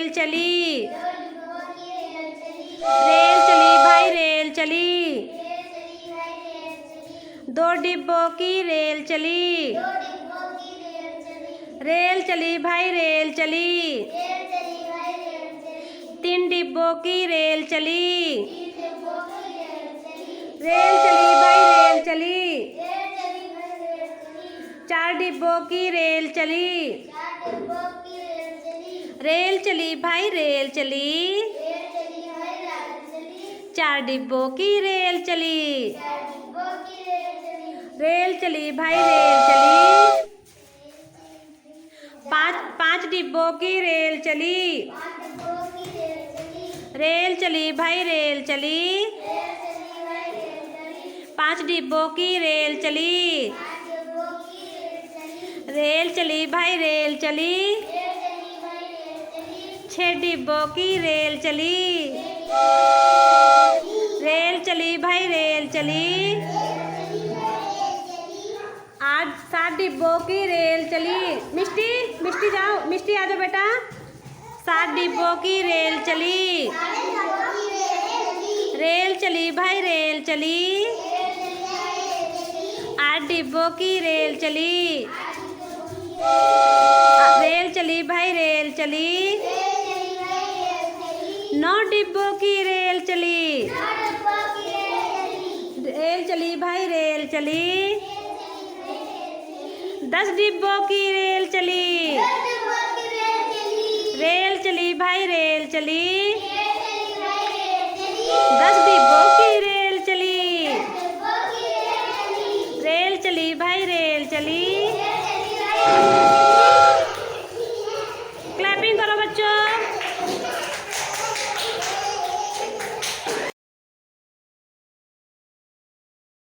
Rail चली। Rail चली भाई रेल चली। दो डिब्बों की रेल चली। रेल चली भाई रेल चली। तीन डिब्बों की रेल चली। रेल चली भाई रेल चली। चार डिब्बों की रेल चली। रेल चली भाई रेल चली। चार डिब्बों की रेल चली। रेल चली भाई रेल चली। पांच डिब्बों की रेल चली। रेल चली भाई रेल चली। पांच डिब्बों की रेल चली। रेल चली भाई रेल चली। छह डिब्बों की रेल चली। रेल चली भाई रेल चली। सात डिब्बों की रेल चली। मिष्टी मिष्टी जाओ, मिष्टी आ जाओ बेटा। सात डिब्बों की रेल चली। रेल चली भाई रेल चली। आठ डिब्बों की रेल चली। रेल चली भाई रेल चली। नौ डिब्बों की रेल चली। रेल चली भाई रेल चली। 10 डिब्बों की रेल चली। रेल चली भाई रेल चली। 10 डिब्बों की रेल चली। रेल चली भाई रेल चली।